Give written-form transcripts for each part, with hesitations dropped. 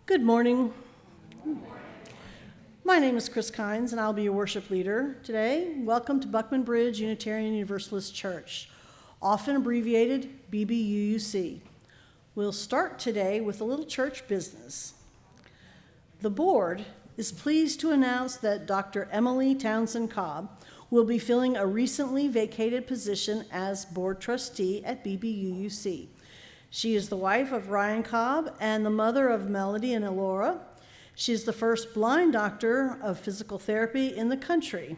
Good morning. My name is Kris and I'll be your worship leader today. Welcome to Buckman Bridge Unitarian Universalist Church, often abbreviated BBUUC. We'll start today with a little church business. The board is pleased to announce that Dr. Emily Townsend Cobb will be filling a recently vacated position as board trustee at BBUUC. She is the wife of Ryan Cobb and the mother of Melody and Elora. She is the first blind doctor of physical therapy in the country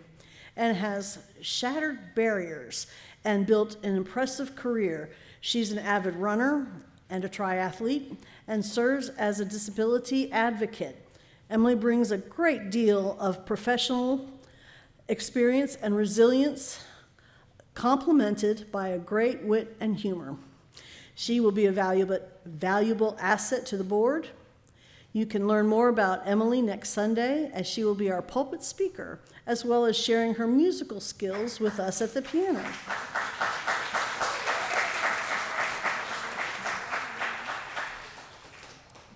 and has shattered barriers and built an impressive career. She's an avid runner and a triathlete and serves as a disability advocate. Emily brings a great deal of professional experience and resilience, complemented by a great wit and humor. She will be a valuable asset to the board. You can learn more about Emily next Sunday, as she will be our pulpit speaker, as well as sharing her musical skills with us at the piano.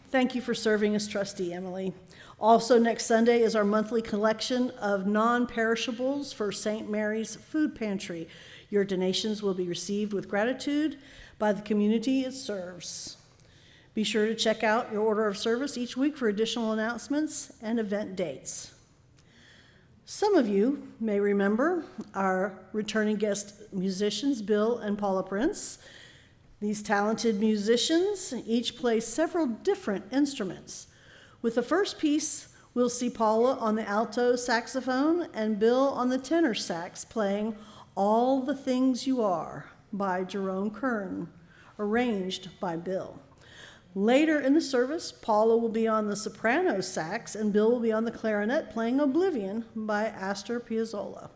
Thank you for serving as trustee, Emily. Also next Sunday is our monthly collection of non-perishables for St. Mary's Food Pantry. Your donations will be received with gratitude by the community it serves. Be sure to check out your order of service each week for additional announcements and event dates. Some of you may remember our returning guest musicians, Bill and Paula Prince. These talented musicians each play several different instruments. With the first piece, we'll see Paula on the alto saxophone and Bill on the tenor sax playing All the Things You Are by Jerome Kern, arranged by Bill. Later in the service, Paula will be on the soprano sax and Bill will be on the clarinet playing Oblivion by Astor Piazzolla.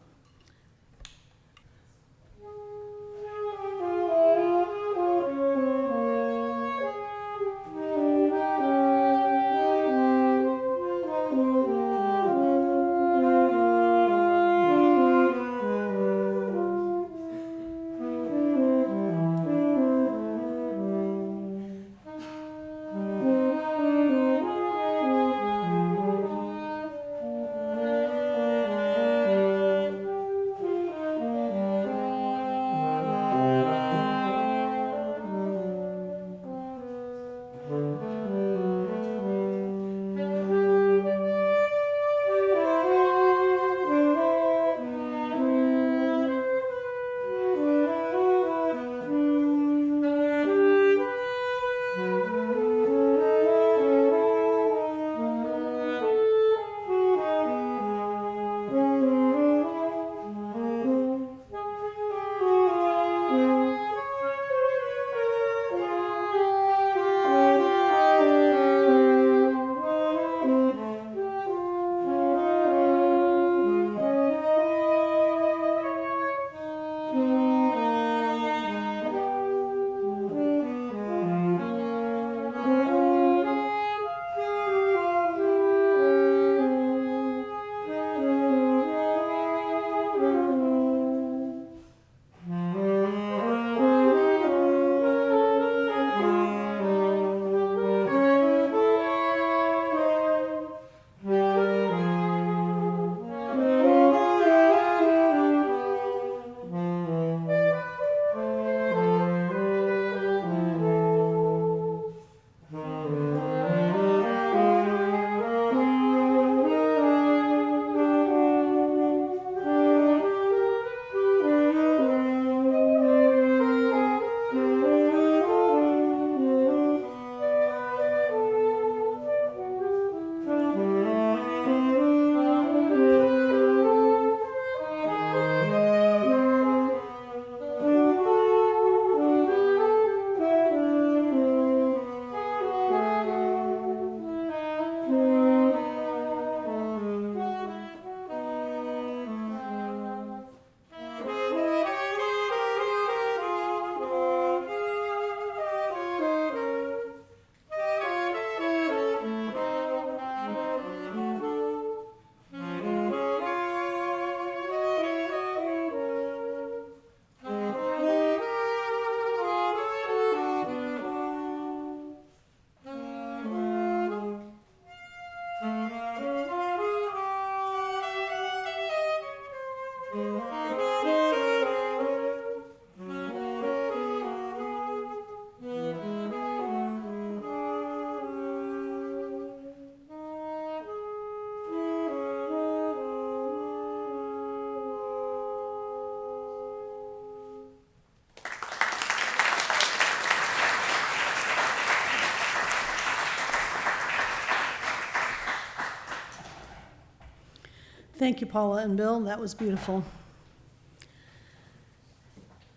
Thank you, Paula and Bill. That was beautiful.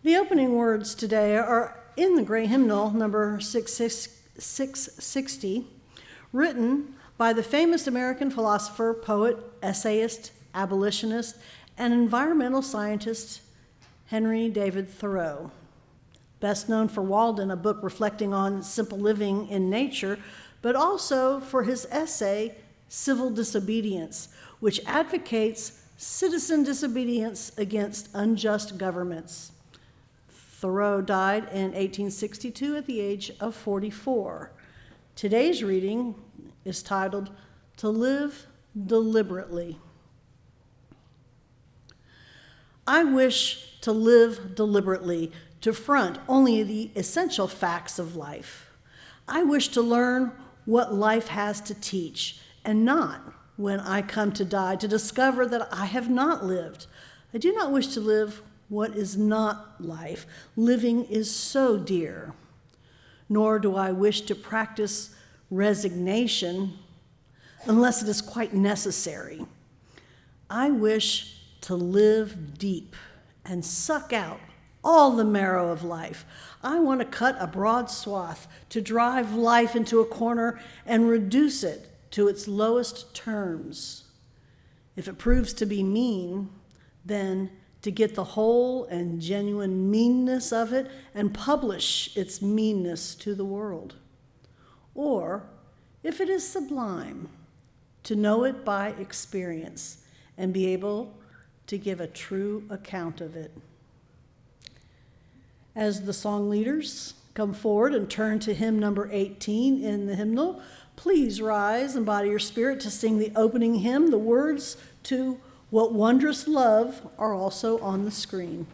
The opening words today are in the Gray Hymnal, number 660, written by the famous American philosopher, poet, essayist, abolitionist, and environmental scientist Henry David Thoreau. Best known for Walden, a book reflecting on simple living in nature, but also for his essay, Civil Disobedience, which advocates citizen disobedience against unjust governments. Thoreau died in 1862 at the age of 44. Today's reading is titled, To Live Deliberately. I wish to live deliberately, to front only the essential facts of life. I wish to learn what life has to teach, and not, when I come to die, to discover that I have not lived. I do not wish to live what is not life. Living is so dear. Nor do I wish to practice resignation unless it is quite necessary. I wish to live deep and suck out all the marrow of life. I want to cut a broad swath, to drive life into a corner and reduce it to its lowest terms. If it proves to be mean, then to get the whole and genuine meanness of it and publish its meanness to the world. Or, if it is sublime, to know it by experience and be able to give a true account of it. As the song leaders come forward and turn to hymn number 18 in the hymnal, please rise and body your spirit to sing the opening hymn. The words to What Wondrous Love are also on the screen.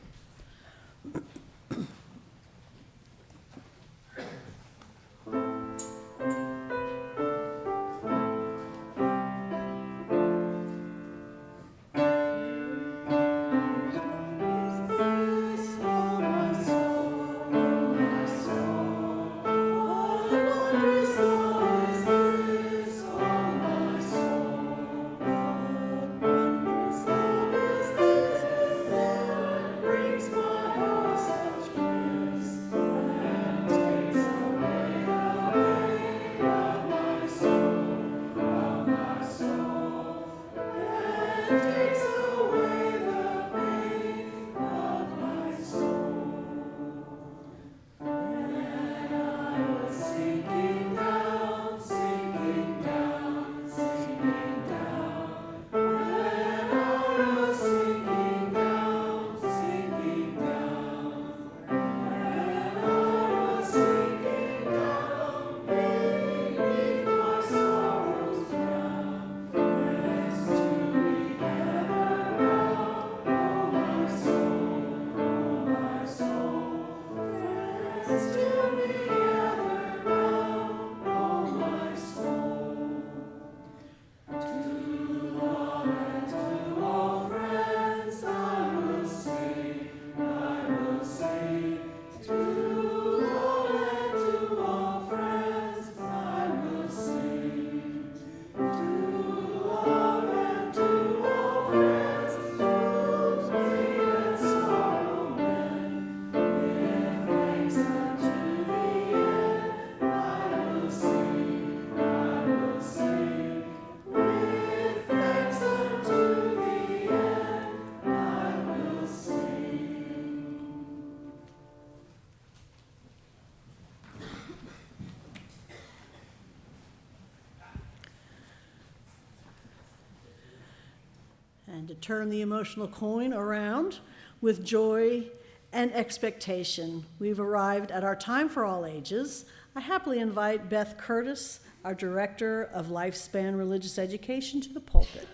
And to turn the emotional coin around with joy and expectation, we've arrived at our time for all ages. I happily invite Beth Curtis, our Director of Lifespan Religious Education, to the pulpit.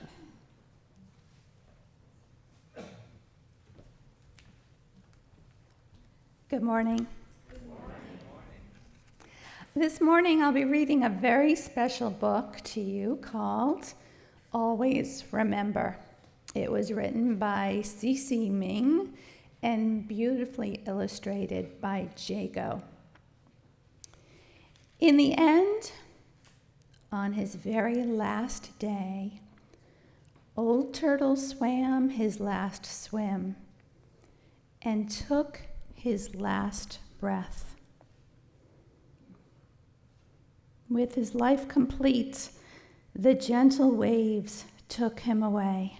Good morning. Good morning. This morning I'll be reading a very special book to you called Always Remember. It was written by C.C. Ming and beautifully illustrated by Jago. In the end, on his very last day, Old Turtle swam his last swim and took his last breath. With his life complete, the gentle waves took him away.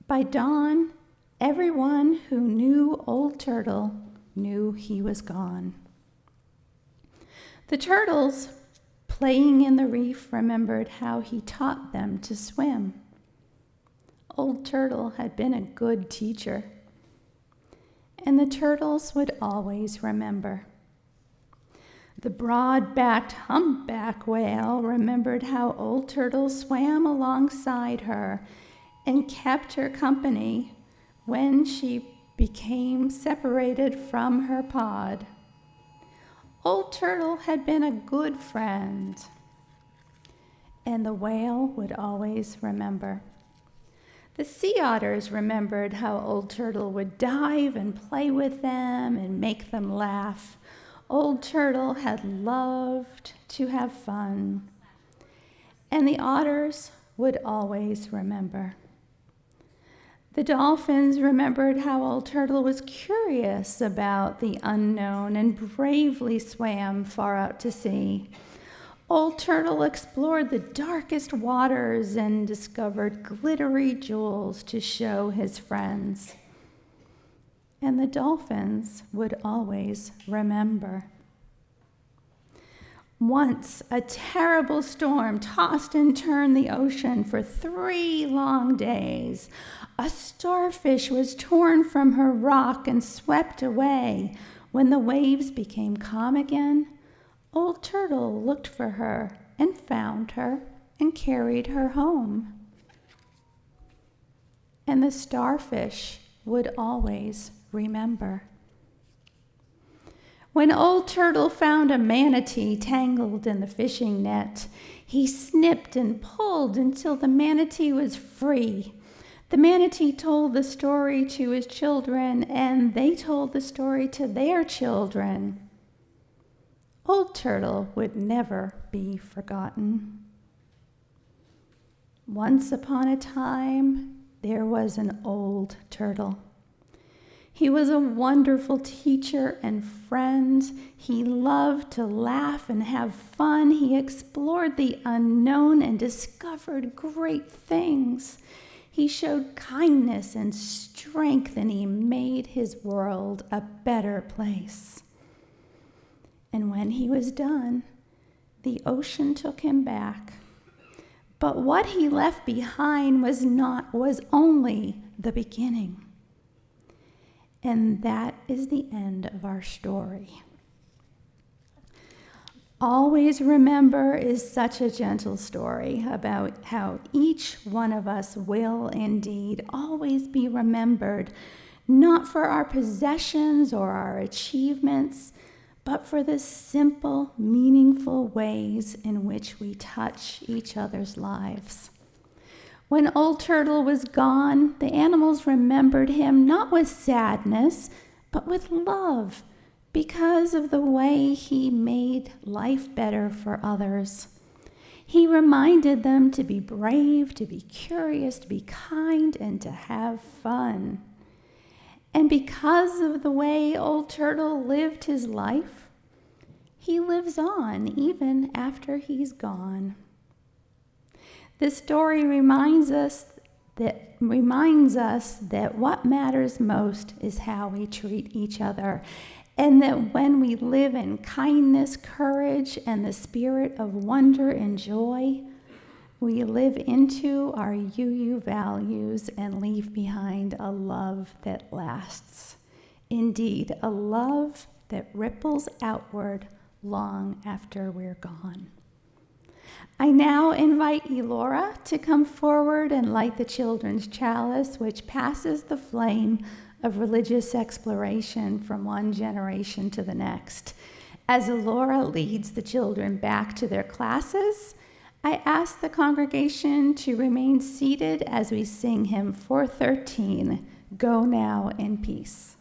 By dawn, everyone who knew Old Turtle knew he was gone. The turtles, playing in the reef, remembered how he taught them to swim. Old Turtle had been a good teacher, and the turtles would always remember. The broad-backed humpback whale remembered how Old Turtle swam alongside her and kept her company when she became separated from her pod. Old Turtle had been a good friend, and the whale would always remember. The sea otters remembered how Old Turtle would dive and play with them and make them laugh. Old Turtle had loved to have fun, and the otters would always remember. The dolphins remembered how Old Turtle was curious about the unknown and bravely swam far out to sea. Old Turtle explored the darkest waters and discovered glittery jewels to show his friends. And the dolphins would always remember. Once, a terrible storm tossed and turned the ocean for 3 long days. A starfish was torn from her rock and swept away. When the waves became calm again, Old Turtle looked for her and found her and carried her home. And the starfish would always remember. When Old Turtle found a manatee tangled in the fishing net, he snipped and pulled until the manatee was free. The manatee told the story to his children, and they told the story to their children. Old Turtle would never be forgotten. Once upon a time, there was an old turtle. He was a wonderful teacher and friend. He loved to laugh and have fun. He explored the unknown and discovered great things. He showed kindness and strength, and he made his world a better place. And when he was done, the ocean took him back. But what he left behind was only the beginning. And that is the end of our story. Always Remember is such a gentle story about how each one of us will indeed always be remembered, not for our possessions or our achievements, but for the simple, meaningful ways in which we touch each other's lives. When Old Turtle was gone, the animals remembered him not with sadness, but with love, because of the way he made life better for others. He reminded them to be brave, to be curious, to be kind, and to have fun. And because of the way Old Turtle lived his life, he lives on even after he's gone. This story reminds us that what matters most is how we treat each other, and that when we live in kindness, courage, and the spirit of wonder and joy, we live into our UU values and leave behind a love that lasts. Indeed, a love that ripples outward long after we're gone. I now invite Elora to come forward and light the children's chalice, which passes the flame of religious exploration from one generation to the next. As Elora leads the children back to their classes, I ask the congregation to remain seated as we sing hymn 413, Go Now in Peace.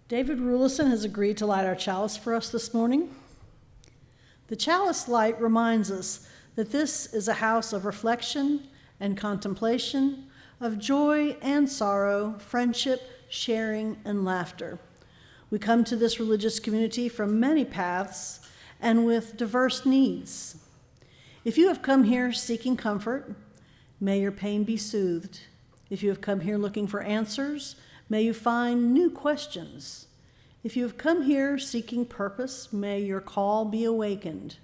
David Rulison has agreed to light our chalice for us this morning. The chalice light reminds us that this is a house of reflection and contemplation, of joy and sorrow, friendship, sharing, and laughter. We come to this religious community from many paths and with diverse needs. If you have come here seeking comfort, may your pain be soothed. If you have come here looking for answers, may you find new questions. If you have come here seeking purpose, may your call be awakened.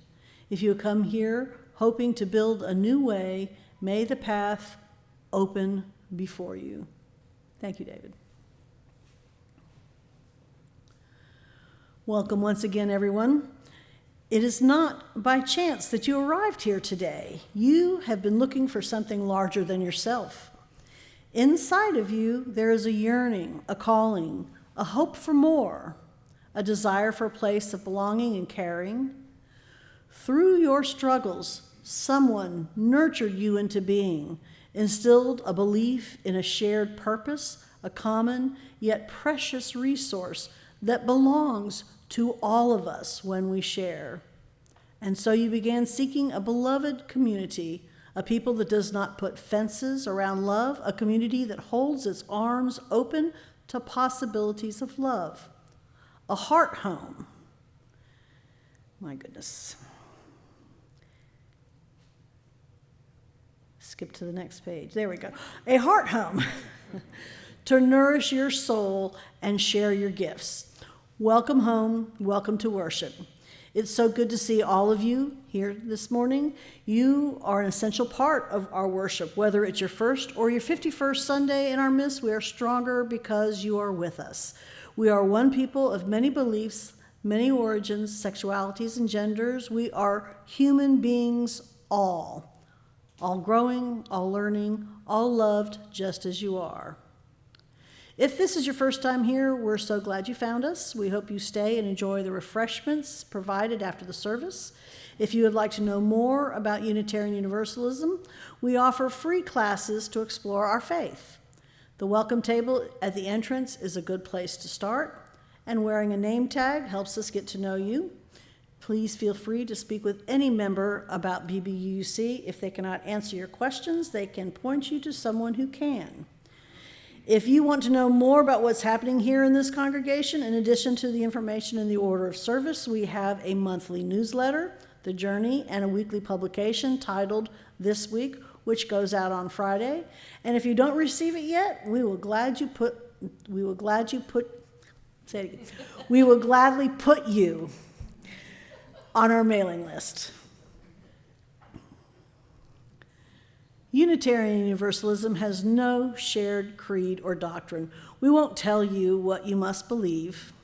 If you have come here hoping to build a new way, may the path open before you. Thank you, David. Welcome once again, everyone. It is not by chance that you arrived here today. You have been looking for something larger than yourself. Inside of you, there is a yearning, a calling, a hope for more, a desire for a place of belonging and caring. Through your struggles, someone nurtured you into being, instilled a belief in a shared purpose, a common yet precious resource that belongs to all of us when we share. And so you began seeking a beloved community, a people that does not put fences around love, a community that holds its arms open to possibilities of love, a heart home. My goodness. Skip to the next page. There we go. A heart home to nourish your soul and share your gifts. Welcome home. Welcome to worship. It's so good to see all of you here this morning. You are an essential part of our worship. Whether it's your first or your 51st Sunday in our midst, we are stronger because you are with us. We are one people of many beliefs, many origins, sexualities, and genders. We are human beings all growing, all learning, all loved just as you are. If this is your first time here, we're so glad you found us. We hope you stay and enjoy the refreshments provided after the service. If you would like to know more about Unitarian Universalism, we offer free classes to explore our faith. The welcome table at the entrance is a good place to start, and wearing a name tag helps us get to know you. Please feel free to speak with any member about BBUC. If they cannot answer your questions, they can point you to someone who can. If you want to know more about what's happening here in this congregation, in addition to the information in the order of service, we have a monthly newsletter, The Journey, and a weekly publication titled This Week, which goes out on Friday. And if you don't receive it yet, we will gladly put you on our mailing list. Unitarian Universalism has no shared creed or doctrine. We won't tell you what you must believe.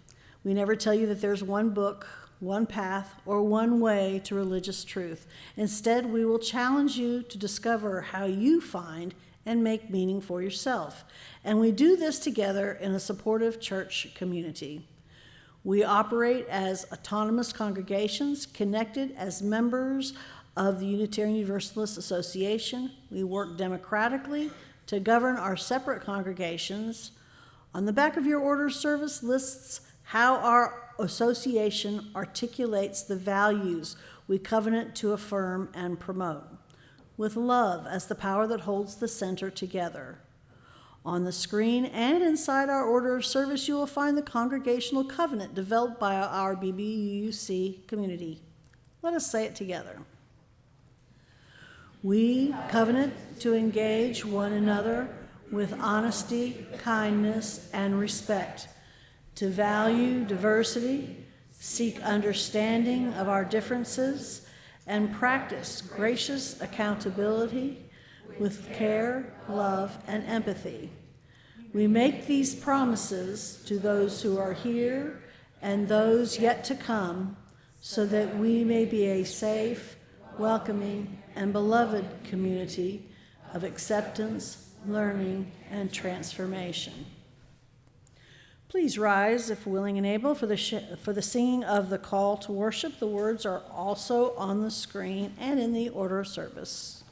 We never tell you that there's one book, one path, or one way to religious truth. Instead, we will challenge you to discover how you find and make meaning for yourself. And we do this together in a supportive church community. We operate as autonomous congregations, connected as members of the Unitarian Universalist Association. We work democratically to govern our separate congregations. On the back of your order service lists how our association articulates the values we covenant to affirm and promote, with love as the power that holds the center together. On the screen and inside our order of service, you will find the Congregational Covenant developed by our BBUC community. Let us say it together. We covenant to engage one another with honesty, kindness, and respect, to value diversity, seek understanding of our differences, and practice gracious accountability with care, love, and empathy. We make these promises to those who are here and those yet to come, so that we may be a safe, welcoming, and beloved community of acceptance, learning, and transformation. Please rise, if willing and able, for the singing of the call to worship. The words are also on the screen and in the order of service.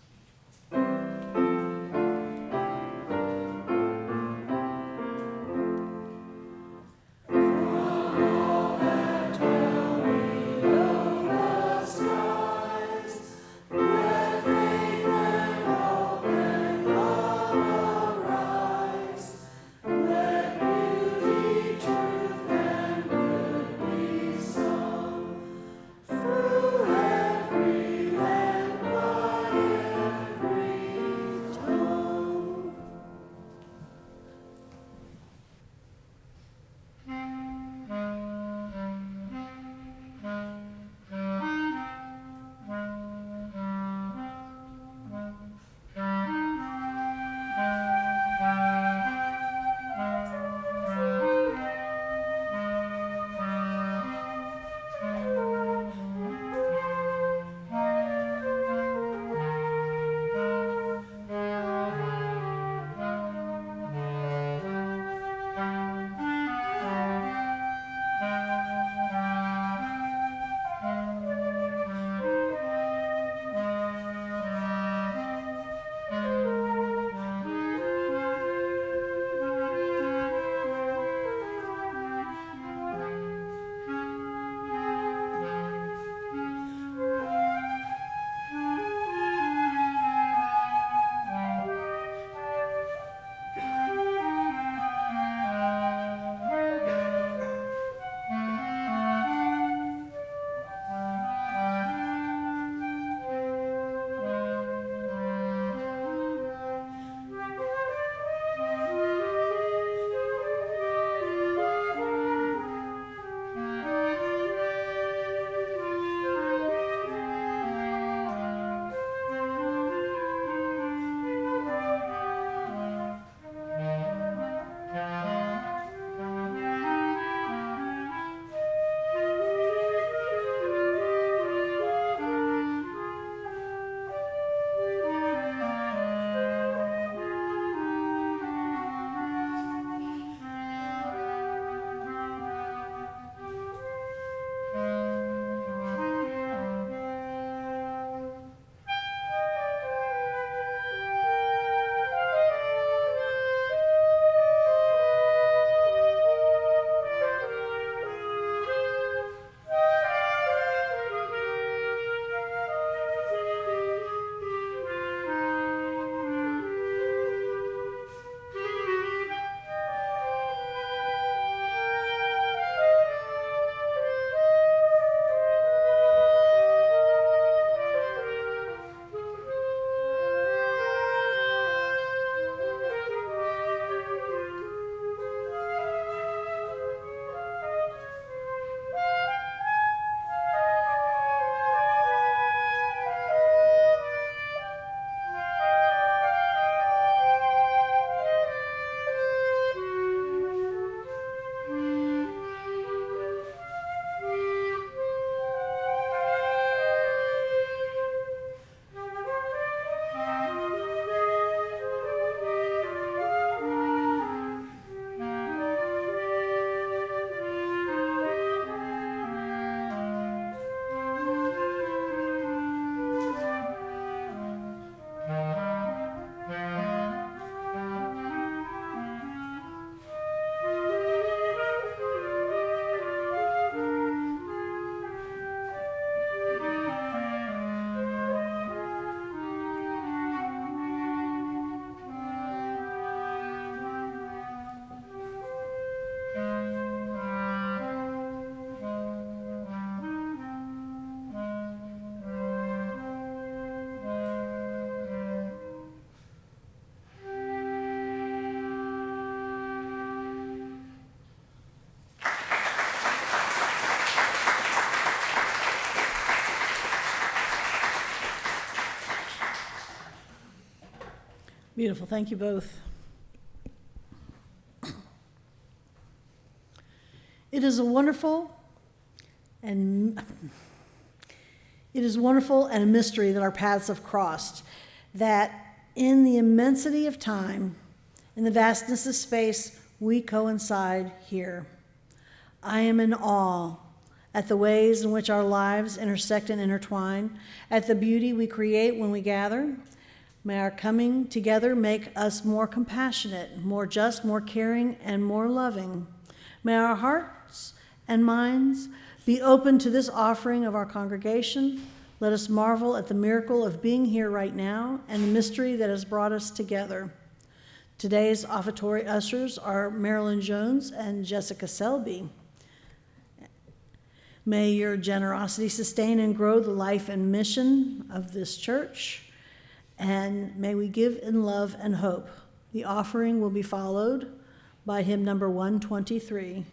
Beautiful. Thank you both. It is wonderful and a mystery that our paths have crossed, that in the immensity of time, in the vastness of space, we coincide here. I am in awe at the ways in which our lives intersect and intertwine, at the beauty we create when we gather. May our coming together make us more compassionate, more just, more caring, and more loving. May our hearts and minds be open to this offering of our congregation. Let us marvel at the miracle of being here right now and the mystery that has brought us together. Today's offertory ushers are Marilyn Jones and Jessica Selby. May your generosity sustain and grow the life and mission of this church, and may we give in love and hope. The offering will be followed by hymn number 123.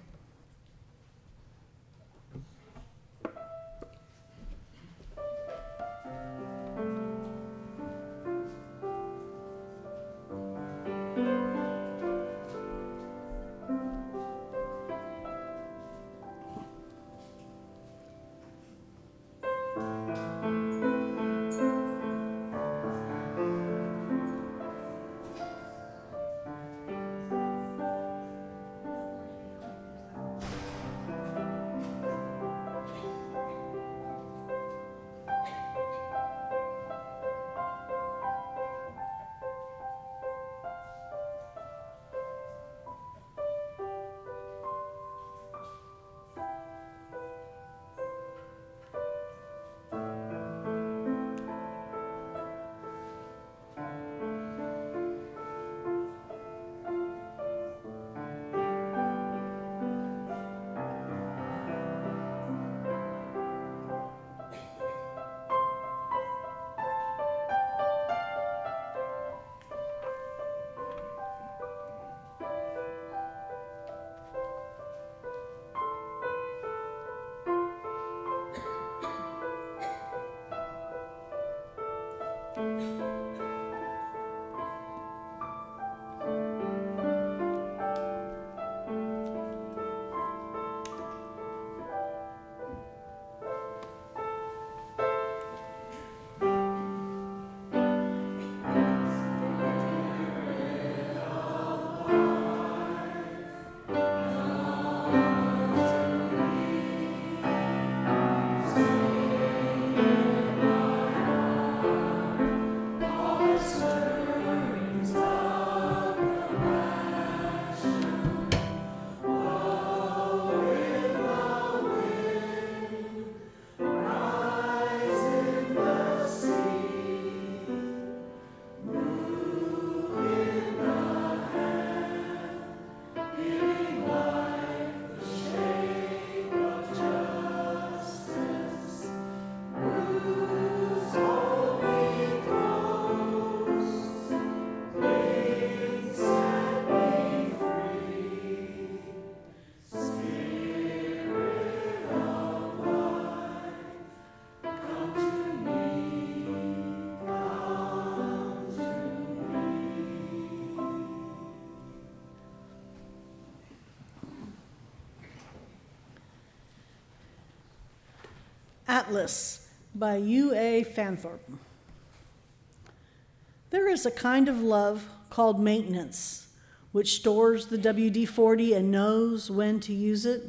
Atlas by U.A. Fanthorpe. There is a kind of love called maintenance, which stores the WD-40 and knows when to use it,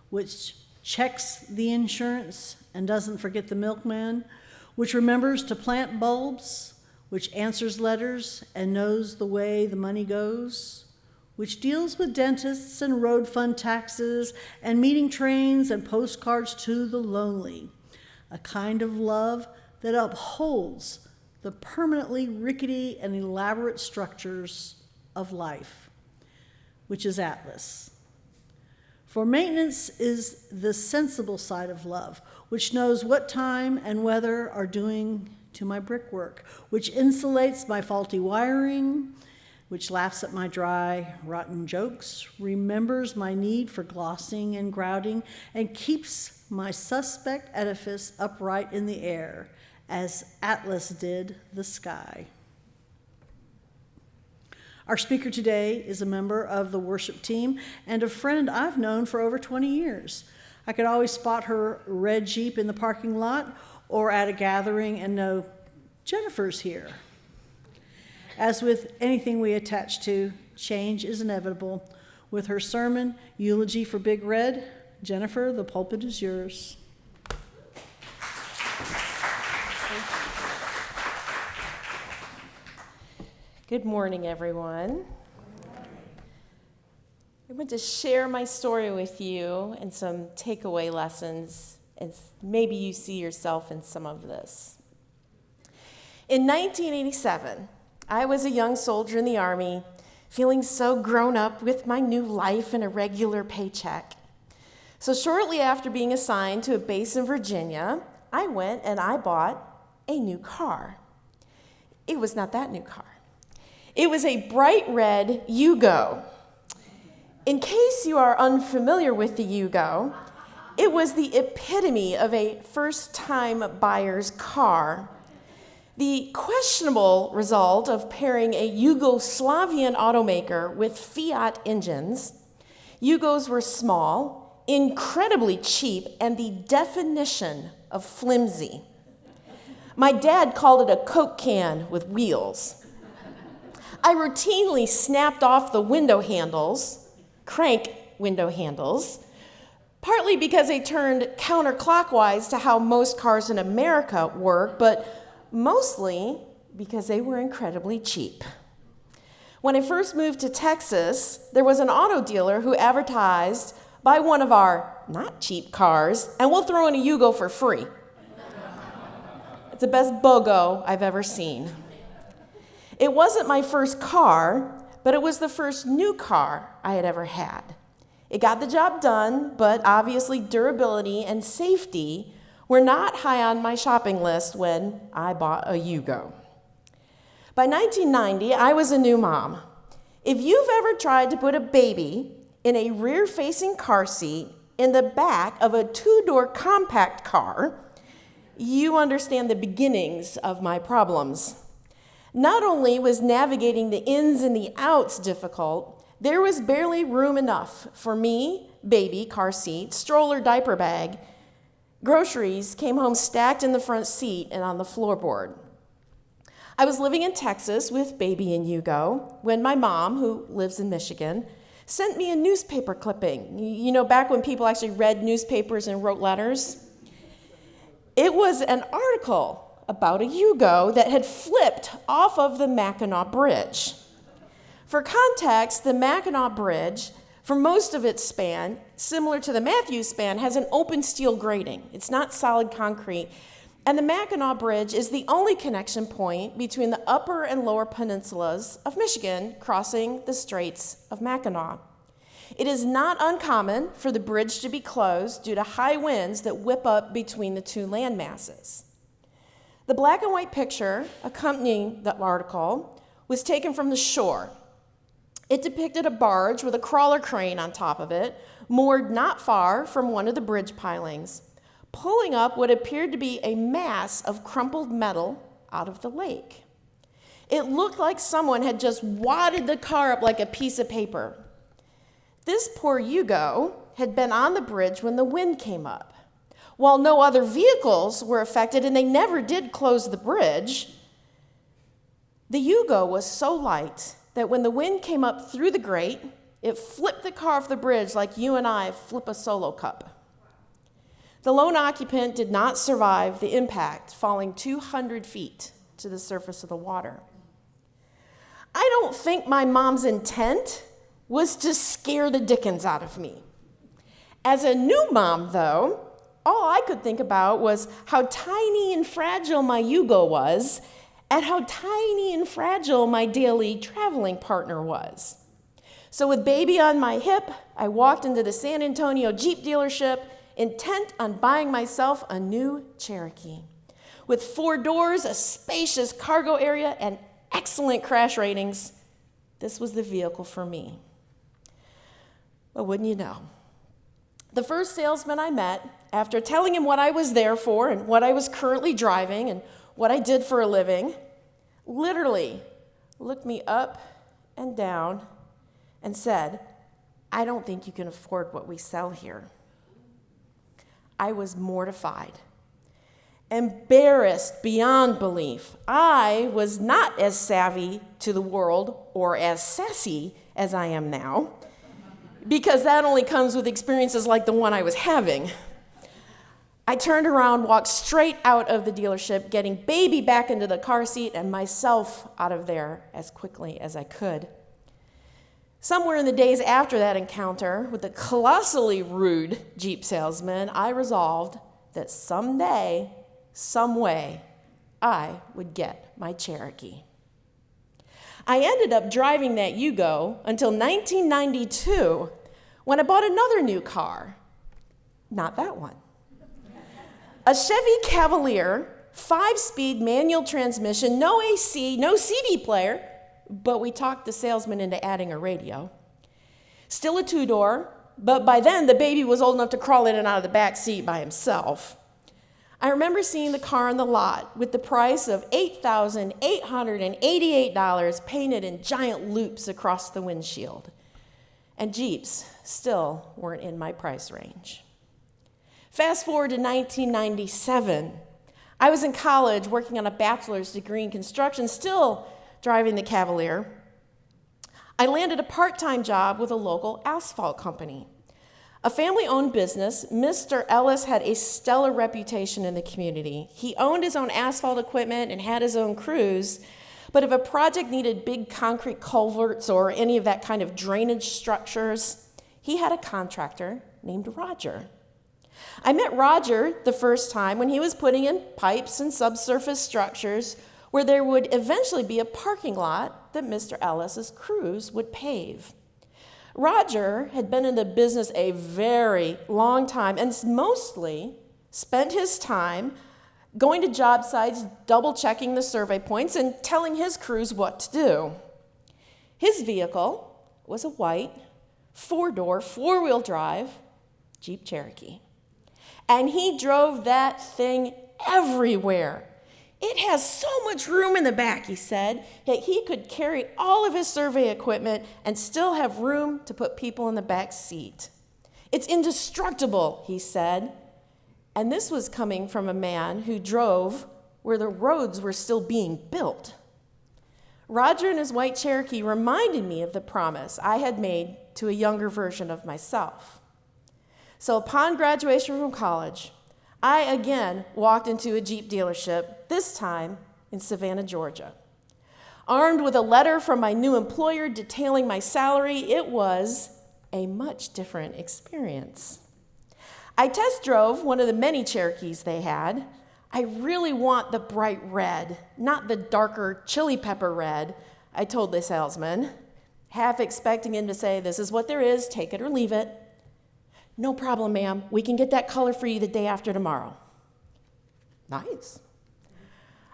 which checks the insurance and doesn't forget the milkman, which remembers to plant bulbs, which answers letters and knows the way the money goes, which deals with dentists and road fund taxes and meeting trains and postcards to the lonely. A kind of love that upholds the permanently rickety and elaborate structures of life, which is Atlas. For maintenance is the sensible side of love, which knows what time and weather are doing to my brickwork, which insulates my faulty wiring, which laughs at my dry, rotten jokes, remembers my need for glossing and grouting, and keeps my suspect edifice upright in the air, as Atlas did the sky. Our speaker today is a member of the worship team and a friend I've known for over 20 years. I could always spot her red Jeep in the parking lot or at a gathering and know Jennifer's here. As with anything we attach to, change is inevitable. With her sermon, Eulogy for Big Red, Jennifer, the pulpit is yours. Good morning, everyone. I want to share my story with you and some takeaway lessons, and maybe you see yourself in some of this. In 1987, I was a young soldier in the Army, feeling so grown up with my new life and a regular paycheck. So shortly after being assigned to a base in Virginia, I went and I bought a new car. It was not that new car. It was a bright red Yugo. In case you are unfamiliar with the Yugo, it was the epitome of a first-time buyer's car. The questionable result of pairing a Yugoslavian automaker with Fiat engines. Yugos were small, incredibly cheap, and the definition of flimsy. My dad called it a Coke can with wheels. I routinely snapped off the window handles, crank window handles, partly because they turned counterclockwise to how most cars in America work, but mostly because they were incredibly cheap. When I first moved to Texas, there was an auto dealer who advertised, buy one of our not cheap cars, and we'll throw in a Yugo for free. It's the best BOGO I've ever seen. It wasn't my first car, but it was the first new car I had ever had. It got the job done, but obviously durability and safety were not high on my shopping list when I bought a Yugo. By 1990, I was a new mom. If you've ever tried to put a baby in a rear-facing car seat in the back of a two-door compact car, you understand the beginnings of my problems. Not only was navigating the ins and the outs difficult, there was barely room enough for me, baby, car seat, stroller, diaper bag. Groceries came home stacked in the front seat and on the floorboard. I was living in Texas with baby and Yugo when my mom, who lives in Michigan, sent me a newspaper clipping. You know, back when people actually read newspapers and wrote letters? It was an article about a Yugo that had flipped off of the Mackinac Bridge. For context, the Mackinac Bridge, for most of its span, similar to the Matthews span, has an open steel grating. It's not solid concrete. And the Mackinac Bridge is the only connection point between the upper and lower peninsulas of Michigan crossing the Straits of Mackinac. It is not uncommon for the bridge to be closed due to high winds that whip up between the two land masses. The black and white picture accompanying the article was taken from the shore. It depicted a barge with a crawler crane on top of it, moored not far from one of the bridge pilings, pulling up what appeared to be a mass of crumpled metal out of the lake. It looked like someone had just wadded the car up like a piece of paper. This poor Yugo had been on the bridge when the wind came up. While no other vehicles were affected and they never did close the bridge, the Yugo was so light that when the wind came up through the grate, it flipped the car off the bridge like you and I flip a solo cup. The lone occupant did not survive the impact, falling 200 feet to the surface of the water. I don't think my mom's intent was to scare the dickens out of me. As a new mom, though, all I could think about was how tiny and fragile my Yugo was and how tiny and fragile my daily traveling partner was. So with baby on my hip, I walked into the San Antonio Jeep dealership intent on buying myself a new Cherokee. With 4 doors, a spacious cargo area, and excellent crash ratings, this was the vehicle for me. But wouldn't you know? The first salesman I met, after telling him what I was there for and what I was currently driving and what I did for a living, literally looked me up and down and said, "I don't think you can afford what we sell here." I was mortified, embarrassed beyond belief. I was not as savvy to the world or as sassy as I am now, because that only comes with experiences like the one I was having. I turned around, walked straight out of the dealership, getting baby back into the car seat and myself out of there as quickly as I could. Somewhere in the days after that encounter with the colossally rude Jeep salesman, I resolved that someday, some way, I would get my Cherokee. I ended up driving that Yugo until 1992, when I bought another new car. Not that one. A Chevy Cavalier, 5-speed manual transmission, no AC, no CD player, but we talked the salesman into adding a radio. Still a 2-door, but by then the baby was old enough to crawl in and out of the back seat by himself. I remember seeing the car on the lot with the price of $8,888 painted in giant loops across the windshield. And Jeeps still weren't in my price range. Fast forward to 1997. I was in college working on a bachelor's degree in construction, still driving the Cavalier. I landed a part-time job with a local asphalt company. A family-owned business, Mr. Ellis had a stellar reputation in the community. He owned his own asphalt equipment and had his own crews, but if a project needed big concrete culverts or any of that kind of drainage structures, he had a contractor named Roger. I met Roger the first time when he was putting in pipes and subsurface structures where there would eventually be a parking lot that Mr. Ellis's crews would pave. Roger had been in the business a very long time and mostly spent his time going to job sites, double-checking the survey points, and telling his crews what to do. His vehicle was a white, 4-door, 4-wheel drive Jeep Cherokee. And he drove that thing everywhere. "It has so much room in the back," he said, that he could carry all of his survey equipment and still have room to put people in the back seat. "It's indestructible," he said. And this was coming from a man who drove where the roads were still being built. Roger and his white Cherokee reminded me of the promise I had made to a younger version of myself. So upon graduation from college, I again walked into a Jeep dealership, this time in Savannah, Georgia. Armed with a letter from my new employer detailing my salary, it was a much different experience. I test drove one of the many Cherokees they had. "I really want the bright red, not the darker chili pepper red," I told the salesman, half expecting him to say, "This is what there is, take it or leave it." "No problem, ma'am. We can get that color for you the day after tomorrow." Nice.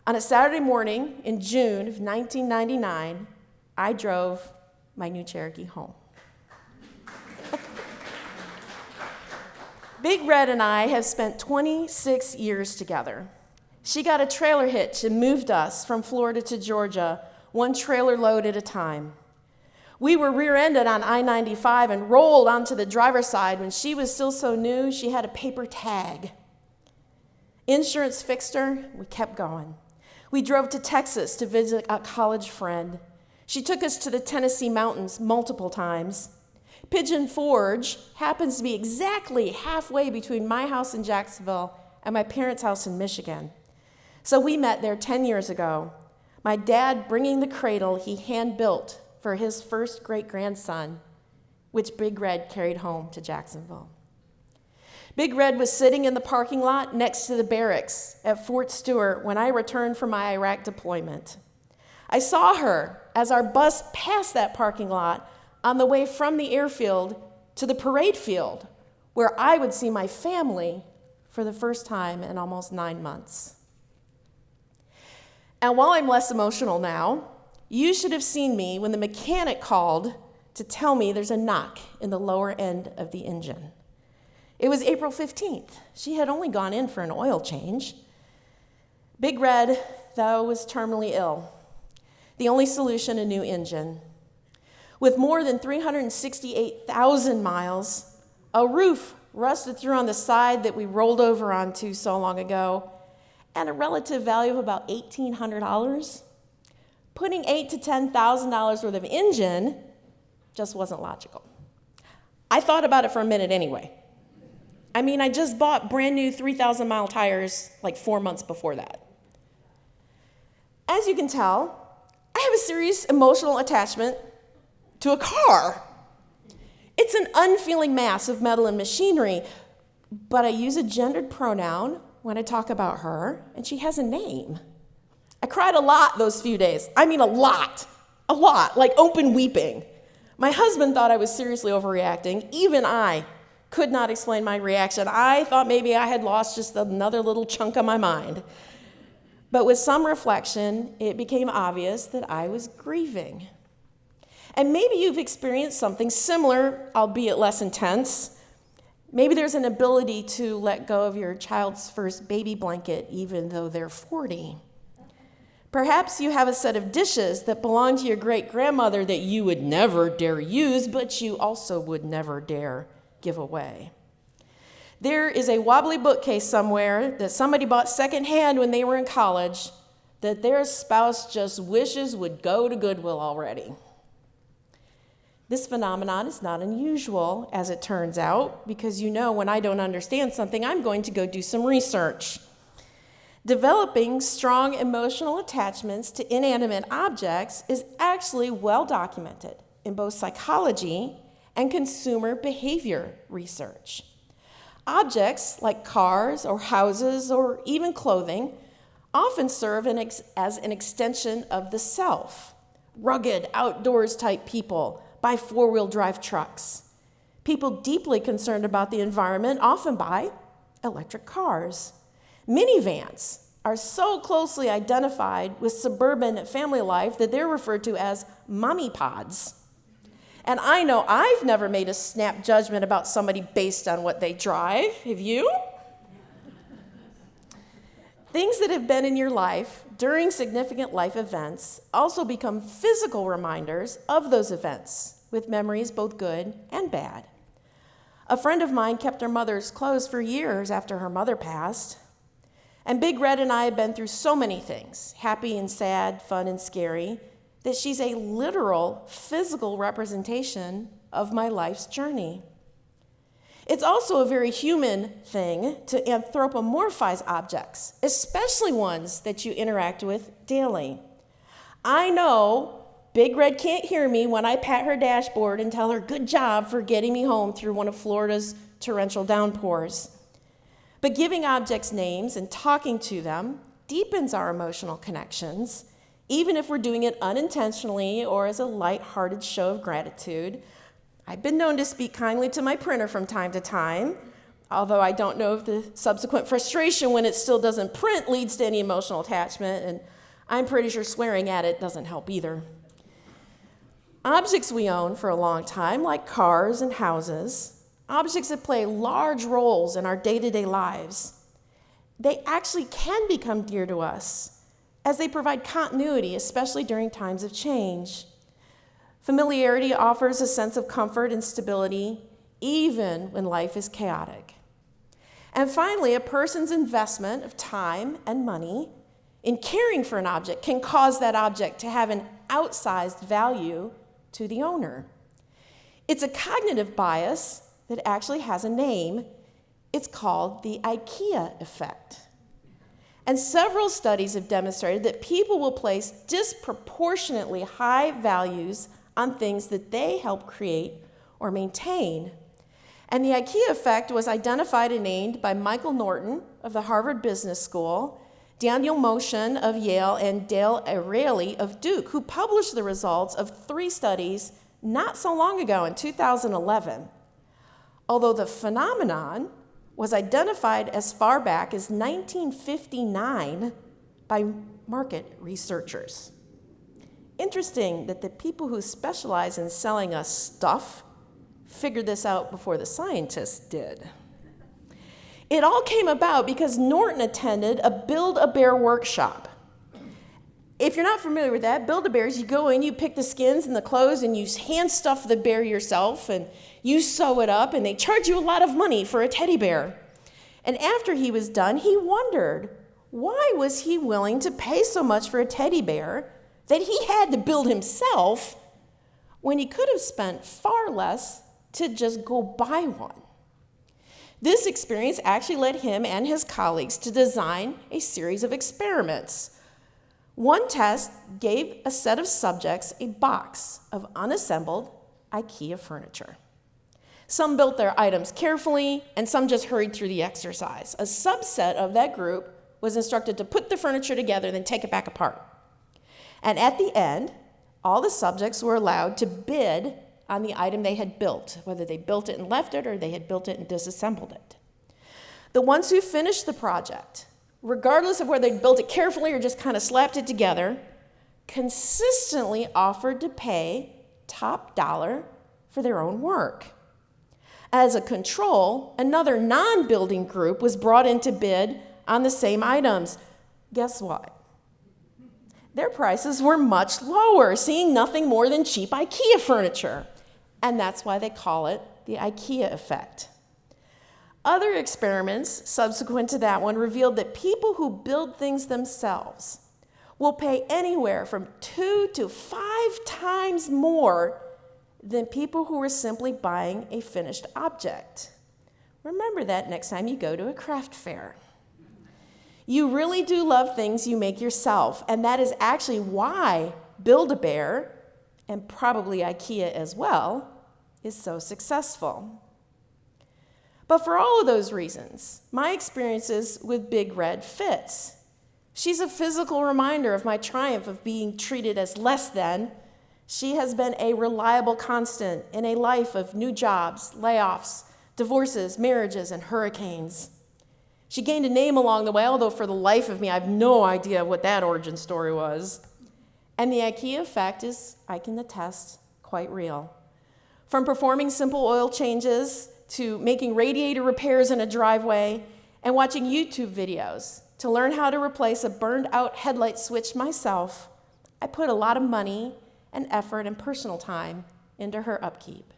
On a Saturday morning in June of 1999, I drove my new Cherokee home. Big Red and I have spent 26 years together. She got a trailer hitch and moved us from Florida to Georgia, one trailer load at a time. We were rear-ended on I-95 and rolled onto the driver's side when she was still so new she had a paper tag. Insurance fixed her, we kept going. We drove to Texas to visit a college friend. She took us to the Tennessee mountains multiple times. Pigeon Forge happens to be exactly halfway between my house in Jacksonville and my parents' house in Michigan. So we met there 10 years ago, my dad bringing the cradle he hand-built for his first great-grandson, which Big Red carried home to Jacksonville. Big Red was sitting in the parking lot next to the barracks at Fort Stewart when I returned from my Iraq deployment. I saw her as our bus passed that parking lot on the way from the airfield to the parade field, where I would see my family for the first time in almost 9 months. And while I'm less emotional now, you should have seen me when the mechanic called to tell me there's a knock in the lower end of the engine. It was April 15th. She had only gone in for an oil change. Big Red, though, was terminally ill. The only solution, a new engine. With more than 368,000 miles, a roof rusted through on the side that we rolled over onto so long ago, and a relative value of about $1,800, putting $8,000 to $10,000 worth of engine just wasn't logical. I thought about it for a minute anyway. I mean, I just bought brand new 3,000-mile tires like 4 months before that. As you can tell, I have a serious emotional attachment to a car. It's an unfeeling mass of metal and machinery, but I use a gendered pronoun when I talk about her, and she has a name. I cried a lot those few days. I mean, a lot, like open weeping. My husband thought I was seriously overreacting. Even I could not explain my reaction. I thought maybe I had lost just another little chunk of my mind. But with some reflection, it became obvious that I was grieving. And maybe you've experienced something similar, albeit less intense. Maybe there's an ability to let go of your child's first baby blanket, even though they're 40. Perhaps you have a set of dishes that belong to your great-grandmother that you would never dare use, but you also would never dare give away. There is a wobbly bookcase somewhere that somebody bought secondhand when they were in college that their spouse just wishes would go to Goodwill already. This phenomenon is not unusual, as it turns out, because when I don't understand something, I'm going to go do some research. Developing strong emotional attachments to inanimate objects is actually well documented in both psychology and consumer behavior research. Objects like cars or houses or even clothing often serve as an extension of the self. Rugged, outdoors type people buy four-wheel drive trucks. People deeply concerned about the environment often buy electric cars. Minivans are so closely identified with suburban family life that they're referred to as mommy pods. And I know I've never made a snap judgment about somebody based on what they drive. Have you? Things that have been in your life during significant life events also become physical reminders of those events, with memories both good and bad. A friend of mine kept her mother's clothes for years after her mother passed. And Big Red and I have been through so many things, happy and sad, fun and scary, that she's a literal, physical representation of my life's journey. It's also a very human thing to anthropomorphize objects, especially ones that you interact with daily. I know Big Red can't hear me when I pat her dashboard and tell her good job for getting me home through one of Florida's torrential downpours. But giving objects names and talking to them deepens our emotional connections, even if we're doing it unintentionally or as a light-hearted show of gratitude. I've been known to speak kindly to my printer from time to time, although I don't know if the subsequent frustration when it still doesn't print leads to any emotional attachment, and I'm pretty sure swearing at it doesn't help either. Objects we own for a long time, like cars and houses, objects that play large roles in our day-to-day lives, they actually can become dear to us as they provide continuity, especially during times of change. Familiarity offers a sense of comfort and stability, even when life is chaotic. And finally, a person's investment of time and money in caring for an object can cause that object to have an outsized value to the owner. It's a cognitive bias that actually has a name. It's called the IKEA effect. And several studies have demonstrated that people will place disproportionately high values on things that they help create or maintain. And the IKEA effect was identified and named by Michael Norton of the Harvard Business School, Daniel Motion of Yale, and Dale O'Reilly of Duke, who published the results of 3 studies not so long ago in 2011. Although the phenomenon was identified as far back as 1959 by market researchers. Interesting that the people who specialize in selling us stuff figured this out before the scientists did. It all came about because Norton attended a Build-A-Bear workshop. If you're not familiar with that, Build-A-Bears, you go in, you pick the skins and the clothes, and you hand stuff the bear yourself, and you sew it up, and they charge you a lot of money for a teddy bear. And after he was done, he wondered, why was he willing to pay so much for a teddy bear that he had to build himself when he could have spent far less to just go buy one? This experience actually led him and his colleagues to design a series of experiments. One test gave a set of subjects a box of unassembled IKEA furniture. Some built their items carefully, and some just hurried through the exercise. A subset of that group was instructed to put the furniture together, then take it back apart. And at the end, all the subjects were allowed to bid on the item they had built, whether they built it and left it or they had built it and disassembled it. The ones who finished the project, regardless of whether they built it carefully or just kind of slapped it together, consistently offered to pay top dollar for their own work. As a control, another non-building group was brought in to bid on the same items. Guess what? Their prices were much lower, seeing nothing more than cheap IKEA furniture. And that's why they call it the IKEA effect. Other experiments subsequent to that one revealed that people who build things themselves will pay anywhere from 2 to 5 times more than people who are simply buying a finished object. Remember that next time you go to a craft fair. You really do love things you make yourself, and that is actually why Build-A-Bear, and probably IKEA as well, is so successful. But for all of those reasons, my experiences with Big Red fits. She's a physical reminder of my triumph of being treated as less than. She has been a reliable constant in a life of new jobs, layoffs, divorces, marriages, and hurricanes. She gained a name along the way, although for the life of me, I have no idea what that origin story was. And the IKEA effect is, I can attest, quite real. From performing simple oil changes to making radiator repairs in a driveway and watching YouTube videos to learn how to replace a burned out headlight switch myself, I put a lot of money and effort and personal time into her upkeep.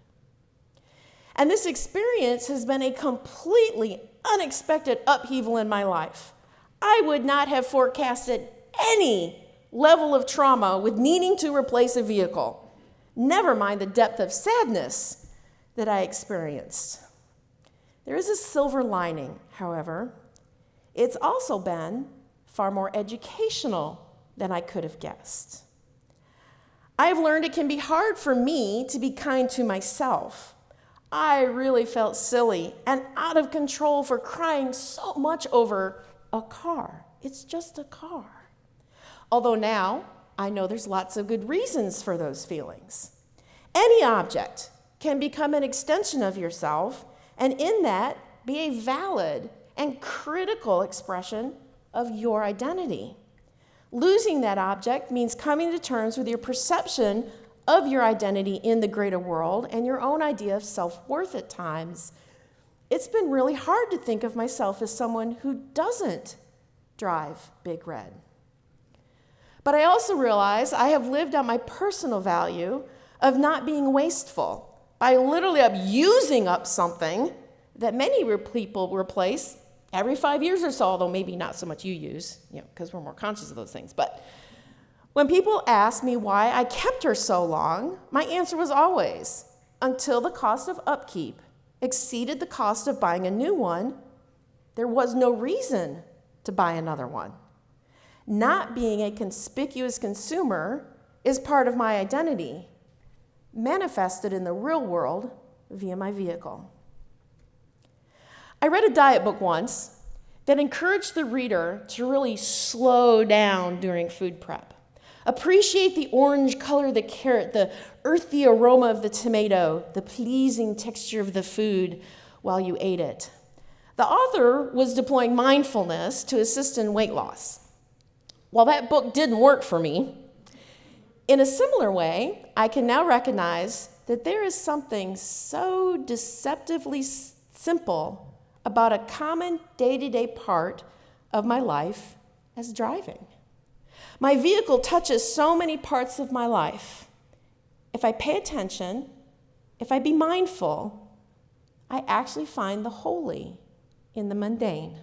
And this experience has been a completely unexpected upheaval in my life. I would not have forecasted any level of trauma with needing to replace a vehicle, never mind the depth of sadness that I experienced. There is a silver lining, however. It's also been far more educational than I could have guessed. I've learned it can be hard for me to be kind to myself. I really felt silly and out of control for crying so much over a car. It's just a car. Although now I know there's lots of good reasons for those feelings. Any object can become an extension of yourself, and in that be a valid and critical expression of your identity. Losing that object means coming to terms with your perception of your identity in the greater world and your own idea of self-worth at times. It's been really hard to think of myself as someone who doesn't drive Big Red. But I also realize I have lived out my personal value of not being wasteful by literally using up something that many people replace every 5 years or so, although maybe not so much you use, because we're more conscious of those things. But when people ask me why I kept her so long, my answer was always, until the cost of upkeep exceeded the cost of buying a new one, there was no reason to buy another one. Not being a conspicuous consumer is part of my identity, manifested in the real world via my vehicle. I read a diet book once that encouraged the reader to really slow down during food prep. Appreciate the orange color of the carrot, the earthy aroma of the tomato, the pleasing texture of the food while you ate it. The author was deploying mindfulness to assist in weight loss. While that book didn't work for me, in a similar way, I can now recognize that there is something so deceptively simple about a common day-to-day part of my life as driving. My vehicle touches so many parts of my life. If I pay attention, if I be mindful, I actually find the holy in the mundane.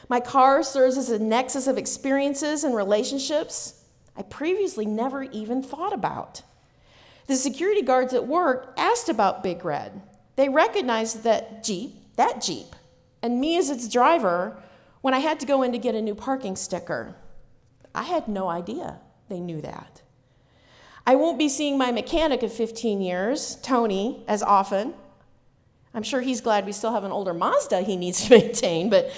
My car serves as a nexus of experiences and relationships I previously never even thought about. The security guards at work asked about Big Red. They recognized that Jeep, and me as its driver when I had to go in to get a new parking sticker. I had no idea they knew that. I won't be seeing my mechanic of 15 years, Tony, as often. I'm sure he's glad we still have an older Mazda he needs to maintain, but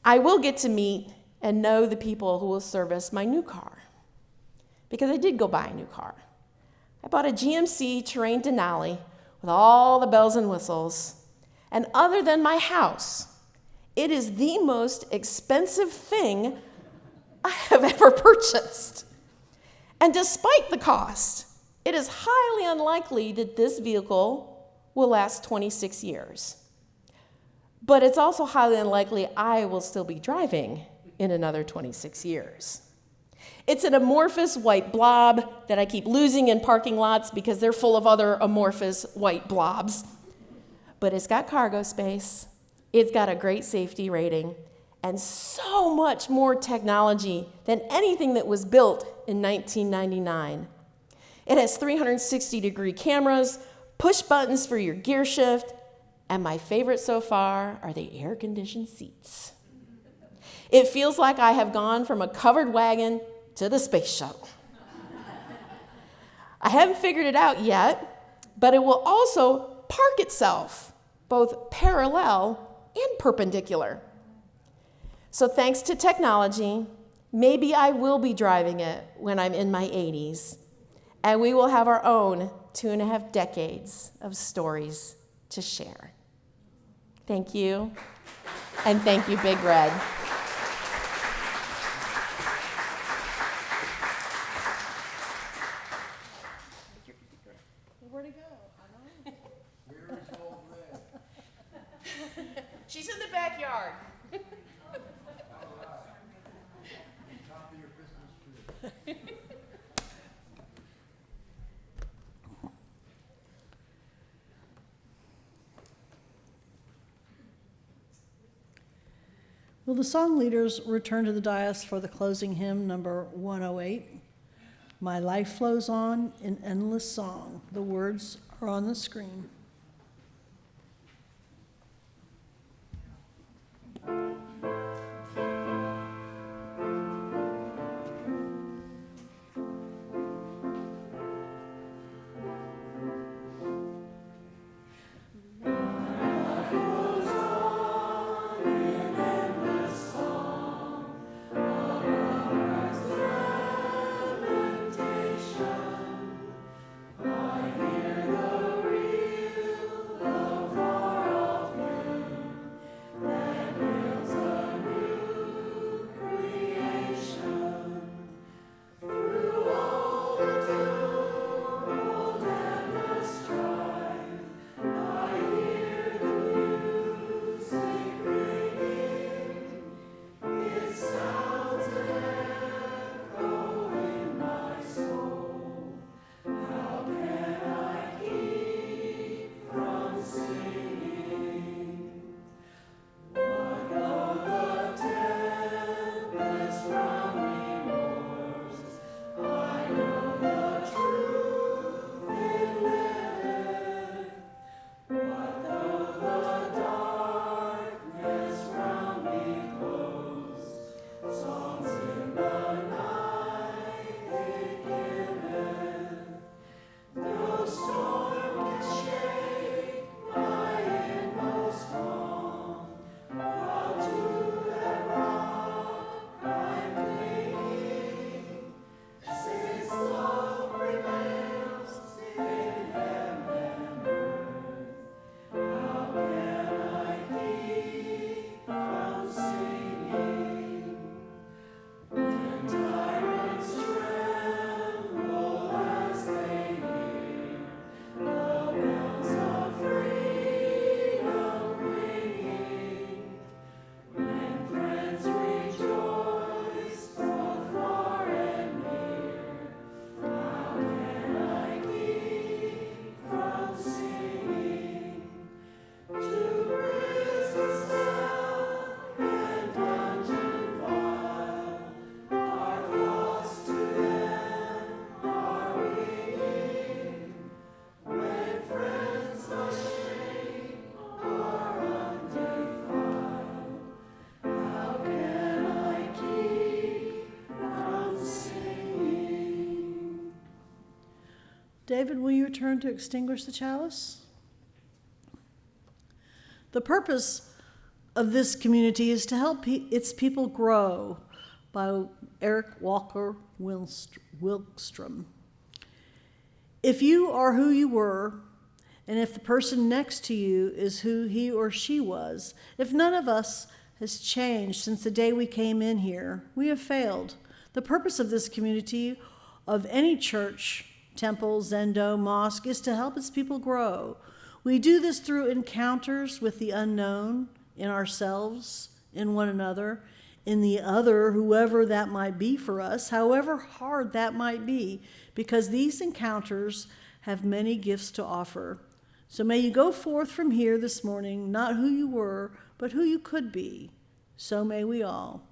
I will get to meet and know the people who will service my new car. Because I did go buy a new car. I bought a GMC Terrain Denali with all the bells and whistles. And other than my house, it is the most expensive thing I have ever purchased. And despite the cost, it is highly unlikely that this vehicle will last 26 years. But it's also highly unlikely I will still be driving in another 26 years. It's an amorphous white blob that I keep losing in parking lots because they're full of other amorphous white blobs. But it's got cargo space, it's got a great safety rating, and so much more technology than anything that was built in 1999. It has 360-degree cameras, push buttons for your gear shift, and my favorite so far are the air-conditioned seats. It feels like I have gone from a covered wagon to the space shuttle. I haven't figured it out yet, but it will also park itself, both parallel and perpendicular. So thanks to technology, maybe I will be driving it when I'm in my 80s, and we will have our own 2.5 decades of stories to share. Thank you, and thank you, Big Red. Where'd it go? I know. Where is old Red? She's in the backyard. Top of your Christmas tree. Will the song leaders return to the dais for the closing hymn, number 108? My life flows on in endless song. The words are on the screen. David, will you return to extinguish the chalice? The purpose of this community is to help its people grow, by Eric Walker Wilkstrom. If you are who you were, and if the person next to you is who he or she was, if none of us has changed since the day we came in here, we have failed. The purpose of this community, of any church, temple, zendo, mosque, is to help its people grow. We do this through encounters with the unknown, in ourselves, in one another, in the other, whoever that might be for us, however hard that might be, because these encounters have many gifts to offer. So may you go forth from here this morning, not who you were, but who you could be. So may we all.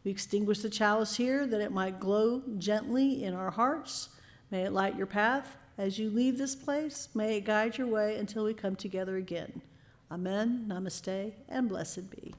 We extinguish the chalice here that it might glow gently in our hearts. May it light your path as you leave this place. May it guide your way until we come together again. Amen, namaste, and blessed be.